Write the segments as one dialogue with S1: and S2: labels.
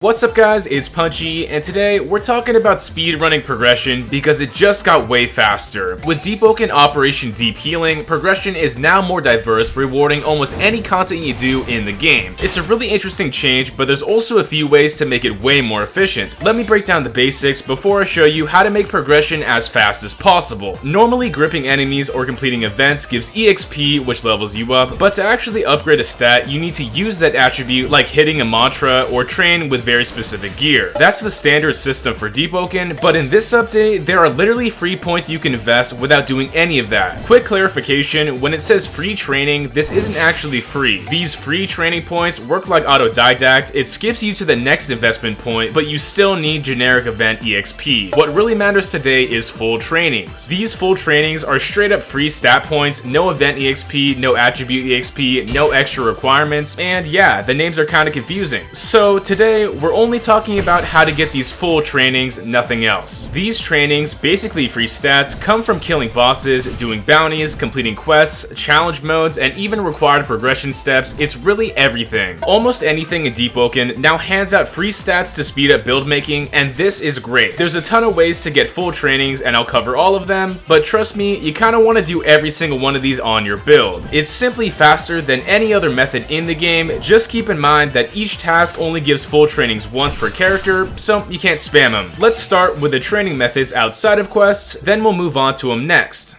S1: What's up guys, it's Punchy, and today we're talking about speedrunning progression because it just got way faster. With Deepwoken Operation Deep Healing, progression is now more diverse, rewarding almost any content you do in the game. It's a really interesting change, but there's also a few ways to make it way more efficient. Let me break down the basics before I show you how to make progression as fast as possible. Normally, gripping enemies or completing events gives EXP, which levels you up, but to actually upgrade a stat, you need to use that attribute like hitting a mantra or train with very specific gear. That's the standard system for Deepwoken, but in this update, there are literally free points you can invest without doing any of that. Quick clarification, when it says free training, this isn't actually free. These free training points work like autodidact, it skips you to the next investment point, but you still need generic event EXP. What really matters today is full trainings. These full trainings are straight up free stat points, no event EXP, no attribute EXP, no extra requirements, and yeah, the names are kinda confusing. So today, we're only talking about how to get these full trainings, nothing else. These trainings, basically free stats, come from killing bosses, doing bounties, completing quests, challenge modes, and even required progression steps. It's really everything. Almost anything in Deepwoken now hands out free stats to speed up build making, and this is great. There's a ton of ways to get full trainings, and I'll cover all of them, but trust me, you kinda wanna do every single one of these on your build. It's simply faster than any other method in the game. Just keep in mind that each task only gives full trainings once per character, so you can't spam them. Let's start with the training methods outside of quests, then we'll move on to them next.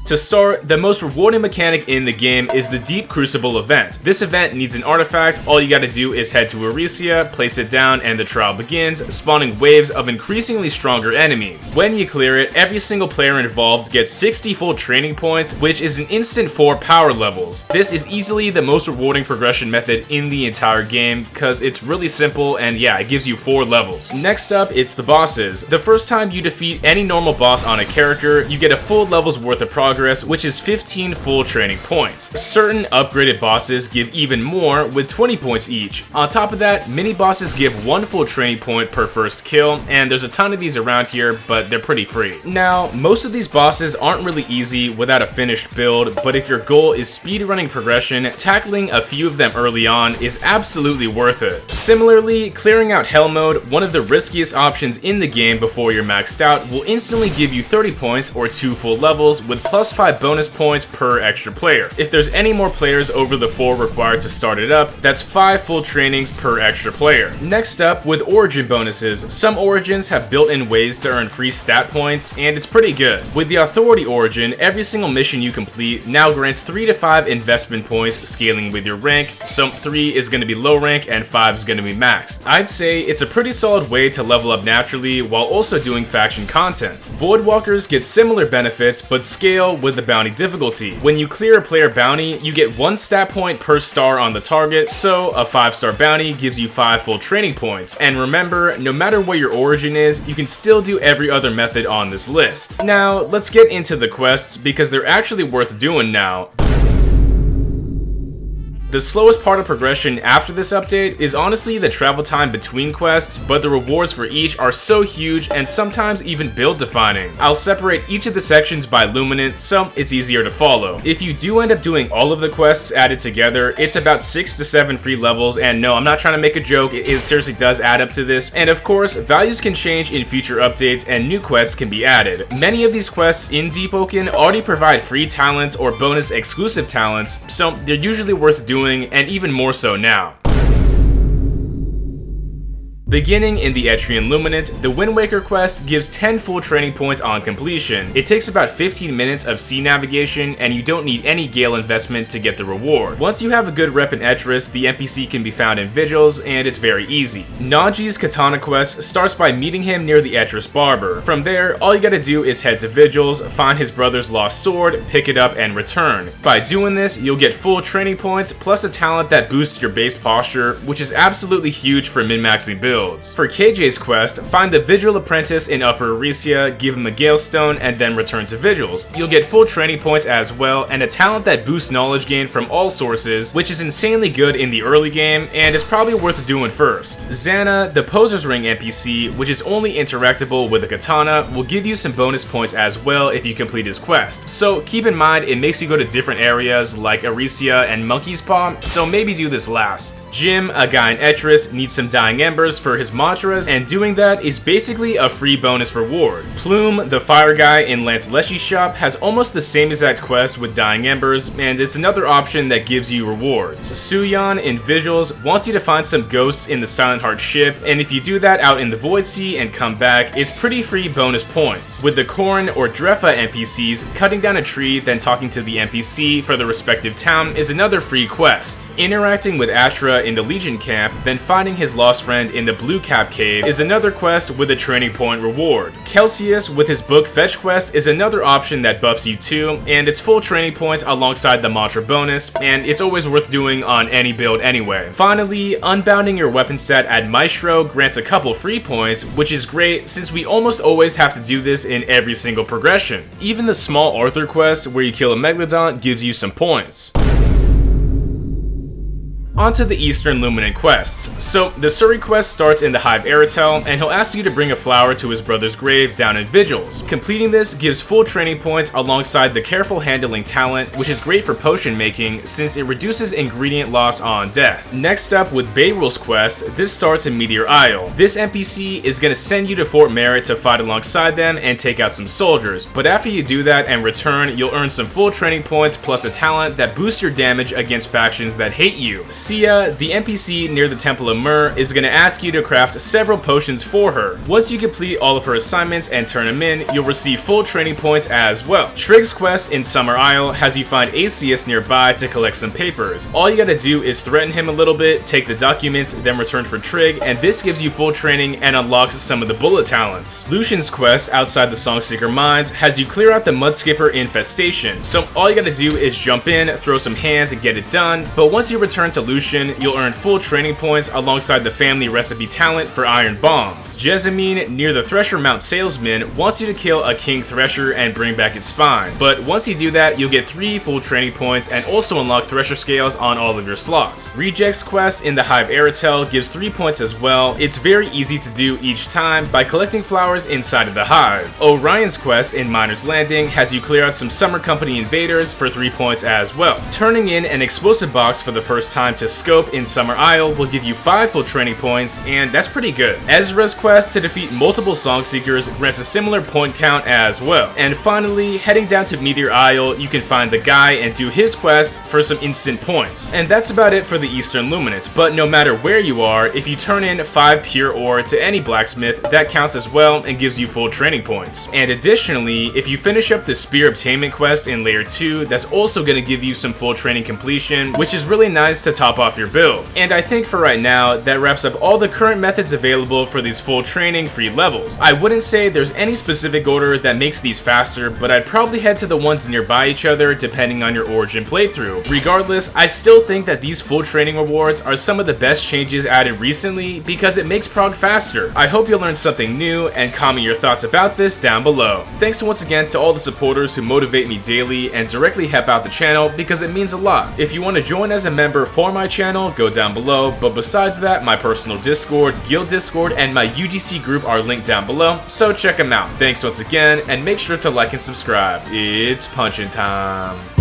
S1: To start, the most rewarding mechanic in the game is the Deep Crucible event. This event needs an artifact. All you gotta do is head to Eresia, place it down, and the trial begins, spawning waves of increasingly stronger enemies. When you clear it, every single player involved gets 60 full training points, which is an instant 4 power levels. This is easily the most rewarding progression method in the entire game, because it's really simple and yeah, it gives you 4 levels. Next up, it's the bosses. The first time you defeat any normal boss on a character, you get a full level's worth of progress, which is 15 full training points. Certain upgraded bosses give even more, with 20 points each. On top of that, mini bosses give 1 full training point per first kill, and there's a ton of these around here, but they're pretty free. Now, most of these bosses aren't really easy without a finished build, but if your goal is speedrunning progression, tackling a few of them early on is absolutely worth it. Similarly, clearing out Hell Mode, one of the riskiest options in the game before you're maxed out, will instantly give you 30 points or 2 full levels with plus 5 bonus points per extra player. If there's any more players over the 4 required to start it up, that's 5 full trainings per extra player. Next up, with origin bonuses, some origins have built-in ways to earn free stat points, and it's pretty good. With the Authority origin, every single mission you complete now grants 3 to 5 investment points, scaling with your rank, so 3 is going to be low rank and 5 is going to be maxed. I'd say it's a pretty solid way to level up naturally while also doing faction content. Voidwalkers get similar benefits, but scale with the bounty difficulty. When you clear a player bounty, you get 1 stat point per star on the target, so a 5-star bounty gives you 5 full training points. And remember, no matter what your origin is, you can still do every other method on this list. Now, let's get into the quests because they're actually worth doing now. The slowest part of progression after this update is honestly the travel time between quests, but the rewards for each are so huge and sometimes even build defining. I'll separate each of the sections by LUMINANT so it's easier to follow. If you do end up doing all of the quests added together, it's about 6 to 7 free levels, and no, I'm not trying to make a joke, it seriously does add up to this. And of course, values can change in future updates and new quests can be added. Many of these quests in Deepwoken already provide free talents or bonus exclusive talents, so they're usually worth doing, and even more so now. Beginning in the ETREAN LUMINANT, the Wind Waker quest gives 10 full training points on completion. It takes about 15 minutes of sea navigation, and you don't need any Gale investment to get the reward. Once you have a good rep in Etris, the NPC can be found in Vigils, and it's very easy. Naji's Katana quest starts by meeting him near the Etris Barber. From there, all you gotta do is head to Vigils, find his brother's lost sword, pick it up, and return. By doing this, you'll get full training points, plus a talent that boosts your base posture, which is absolutely huge for min-maxing builds. builds. For KJ's quest, find the Vigil Apprentice in Upper Arisia, give him a Gale Stone, and then return to Vigils. You'll get full training points as well, and a talent that boosts knowledge gain from all sources, which is insanely good in the early game, and is probably worth doing first. Xana, the Poser's Ring NPC, which is only interactable with a katana, will give you some bonus points as well if you complete his quest. So keep in mind it makes you go to different areas like Arisia and Monkey's Paw, so maybe do this last. Jim, a guy in Etris, needs some Dying Embers for his mantras, and doing that is basically a free bonus reward. Plume, the fire guy in Lance Leshy's shop, has almost the same exact quest with Dying Embers, and it's another option that gives you rewards. Suyan in Vigils wants you to find some ghosts in the Silent Heart ship, and if you do that out in the Void Sea and come back, it's pretty free bonus points. With the Korn or Drefa NPCs, cutting down a tree then talking to the NPC for the respective town is another free quest. Interacting with Atra in the Legion camp, then finding his lost friend in the Blue Cap Cave is another quest with a training point reward. Kelsius with his book fetch quest is another option that buffs you too, and it's full training points alongside the mantra bonus, and it's always worth doing on any build anyway. Finally, unbounding your weapon stat at Maestro grants a couple free points, which is great since we almost always have to do this in every single progression. Even the small Arthur quest where you kill a Megalodon gives you some points. Onto the Eastern Luminant quests. So, the Suri quest starts in the Hive Aratel, and he'll ask you to bring a flower to his brother's grave down in Vigils. Completing this gives full training points alongside the Careful Handling talent, which is great for potion making since it reduces ingredient loss on death. Next up with Beyrul's quest, this starts in Meteor Isle. This NPC is going to send you to Fort Merit to fight alongside them and take out some soldiers, but after you do that and return, you'll earn some full training points plus a talent that boosts your damage against factions that hate you. Sia, the NPC near the Temple of Myrrh, is going to ask you to craft several potions for her. Once you complete all of her assignments and turn them in, you'll receive full training points as well. Trigg's quest in Summer Isle has you find Asius nearby to collect some papers. All you gotta do is threaten him a little bit, take the documents, then return for Trig, and this gives you full training and unlocks some of the bullet talents. Lucian's quest outside the Songseeker Mines has you clear out the Mudskipper infestation. So all you gotta do is jump in, throw some hands, and get it done, but once you return to Lucian, you'll earn full training points alongside the family recipe talent for iron bombs. Jessamine, near the Thresher Mount Salesman, wants you to kill a King Thresher and bring back its spine, but once you do that, you'll get 3 full training points and also unlock Thresher scales on all of your slots. Reject's quest in the Hive Aratel gives 3 points as well. It's very easy to do each time by collecting flowers inside of the hive. Orion's quest in Miner's Landing has you clear out some Summer Company invaders for 3 points as well. Turning in an explosive box for the first time to Scope in Summer Isle will give you 5 full training points, and that's pretty good. Ezra's quest to defeat multiple Songseekers grants a similar point count as well. And finally, heading down to Meteor Isle, you can find the guy and do his quest for some instant points. And that's about it for the Eastern Luminant, but no matter where you are, if you turn in 5 pure ore to any blacksmith, that counts as well and gives you full training points. And additionally, if you finish up the Spear Obtainment quest in Layer 2, that's also going to give you some full training completion, which is really nice to top off your build. And I think for right now, that wraps up all the current methods available for these full training free levels. I wouldn't say there's any specific order that makes these faster, but I'd probably head to the ones nearby each other depending on your origin playthrough. Regardless, I still think that these full training rewards are some of the best changes added recently because it makes prog faster. I hope you learned something new and comment your thoughts about this down below. Thanks once again to all the supporters who motivate me daily and directly help out the channel because it means a lot. If you want to join as a member for my channel, go down below, but besides that, my personal Discord, Guild Discord, and my UGC group are linked down below, so check them out. Thanks once again, and make sure to like and subscribe. It's punchin' time.